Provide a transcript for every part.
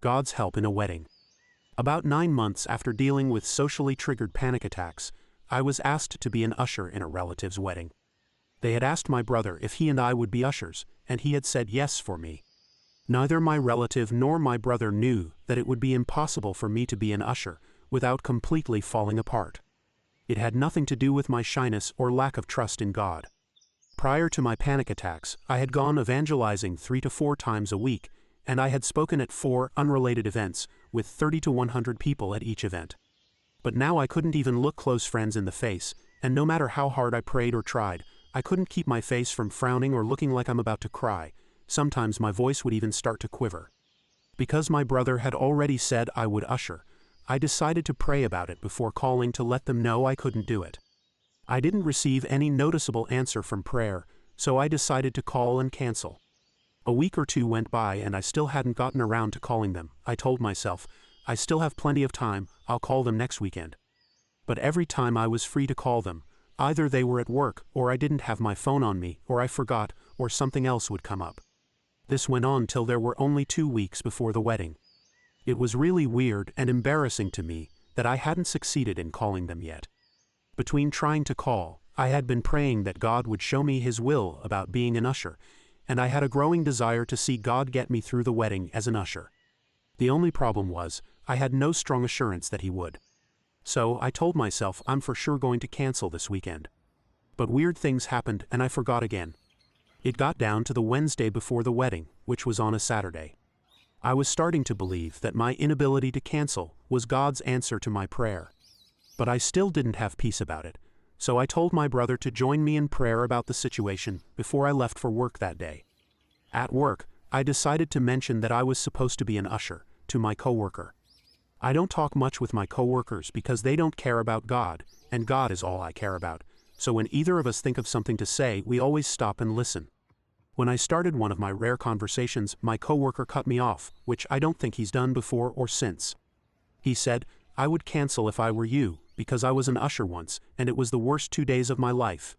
God's help in a wedding. About 9 months after dealing with socially triggered panic attacks, I was asked to be an usher in a relative's wedding. They had asked my brother if he and I would be ushers, and he had said yes for me. Neither my relative nor my brother knew that it would be impossible for me to be an usher without completely falling apart. It had nothing to do with my shyness or lack of trust in God. Prior to my panic attacks, I had gone evangelizing 3 to 4 times a week, and I had spoken at 4 unrelated events with 30 to 100 people at each event. But now I couldn't even look close friends in the face, and no matter how hard I prayed or tried, I couldn't keep my face from frowning or looking like I'm about to cry. Sometimes my voice would even start to quiver. Because my brother had already said I would usher, I decided to pray about it before calling to let them know I couldn't do it. I didn't receive any noticeable answer from prayer, so I decided to call and cancel. A week or 2 went by and I still hadn't gotten around to calling them. I told myself, I still have plenty of time, I'll call them next weekend. But every time I was free to call them, either they were at work, or I didn't have my phone on me, or I forgot, or something else would come up. This went on till there were only 2 weeks before the wedding. It was really weird and embarrassing to me that I hadn't succeeded in calling them yet. Between trying to call, I had been praying that God would show me His will about being an usher, and I had a growing desire to see God get me through the wedding as an usher. The only problem was, I had no strong assurance that He would. So I told myself I'm for sure going to cancel this weekend. But weird things happened and I forgot again. It got down to the Wednesday before the wedding, which was on a Saturday. I was starting to believe that my inability to cancel was God's answer to my prayer. But I still didn't have peace about it, so I told my brother to join me in prayer about the situation before I left for work that day. At work, I decided to mention that I was supposed to be an usher to my coworker. I don't talk much with my coworkers because they don't care about God, and God is all I care about, so when either of us think of something to say, we always stop and listen. When I started one of my rare conversations, my coworker cut me off, which I don't think he's done before or since. He said, I would cancel if I were you, because I was an usher once, and it was the worst 2 days of my life.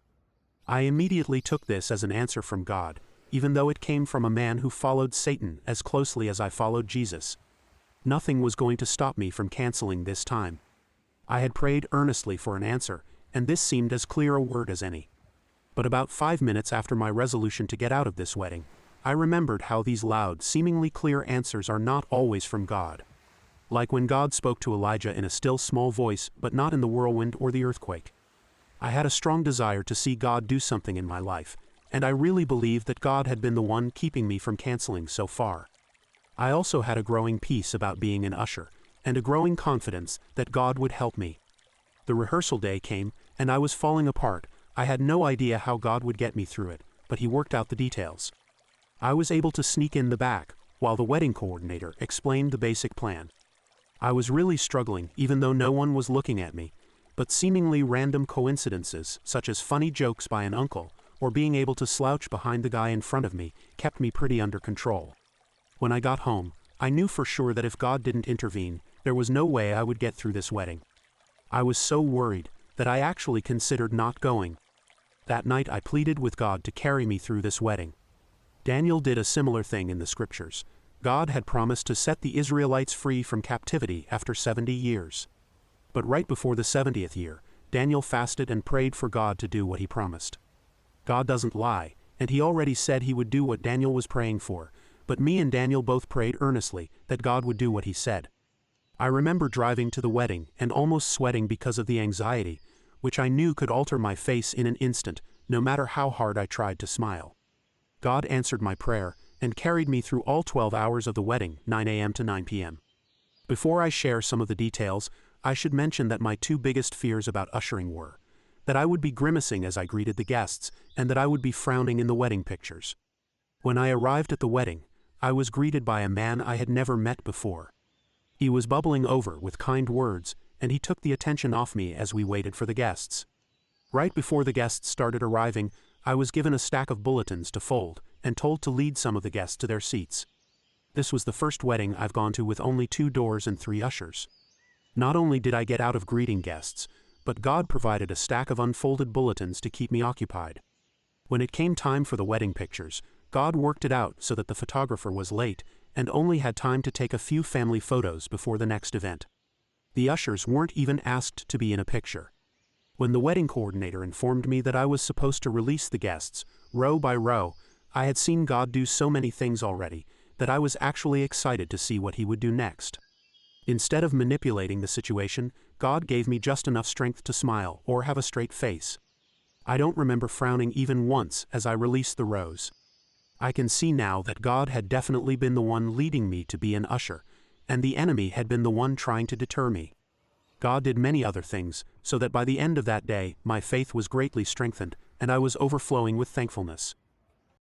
I immediately took this as an answer from God, even though it came from a man who followed Satan as closely as I followed Jesus. Nothing was going to stop me from canceling this time. I had prayed earnestly for an answer, and this seemed as clear a word as any. But about 5 minutes after my resolution to get out of this wedding, I remembered how these loud, seemingly clear answers are not always from God. Like when God spoke to Elijah in a still small voice, but not in the whirlwind or the earthquake. I had a strong desire to see God do something in my life, and I really believed that God had been the one keeping me from canceling so far. I also had a growing peace about being an usher, and a growing confidence that God would help me. The rehearsal day came, and I was falling apart. I had no idea how God would get me through it, but He worked out the details. I was able to sneak in the back, while the wedding coordinator explained the basic plan. I was really struggling, even though no one was looking at me, but seemingly random coincidences, such as funny jokes by an uncle, or being able to slouch behind the guy in front of me, kept me pretty under control. When I got home, I knew for sure that if God didn't intervene, there was no way I would get through this wedding. I was so worried that I actually considered not going. That night I pleaded with God to carry me through this wedding. Daniel did a similar thing in the scriptures. God had promised to set the Israelites free from captivity after 70 years. But right before the 70th year, Daniel fasted and prayed for God to do what He promised. God doesn't lie, and He already said He would do what Daniel was praying for, but me and Daniel both prayed earnestly that God would do what He said. I remember driving to the wedding and almost sweating because of the anxiety, which I knew could alter my face in an instant, no matter how hard I tried to smile. God answered my prayer and carried me through all 12 hours of the wedding, 9 a.m. to 9 p.m. Before I share some of the details, I should mention that my 2 biggest fears about ushering were that I would be grimacing as I greeted the guests, and that I would be frowning in the wedding pictures. When I arrived at the wedding, I was greeted by a man I had never met before. He was bubbling over with kind words, and he took the attention off me as we waited for the guests. Right before the guests started arriving, I was given a stack of bulletins to fold, and told to lead some of the guests to their seats. This was the first wedding I've gone to with only 2 doors and 3 ushers. Not only did I get out of greeting guests, but God provided a stack of unfolded bulletins to keep me occupied. When it came time for the wedding pictures, God worked it out so that the photographer was late, and only had time to take a few family photos before the next event. The ushers weren't even asked to be in a picture. When the wedding coordinator informed me that I was supposed to release the guests, row by row, I had seen God do so many things already that I was actually excited to see what He would do next. Instead of manipulating the situation, God gave me just enough strength to smile or have a straight face. I don't remember frowning even once as I released the rows. I can see now that God had definitely been the one leading me to be an usher, and the enemy had been the one trying to deter me. God did many other things, so that by the end of that day, my faith was greatly strengthened, and I was overflowing with thankfulness.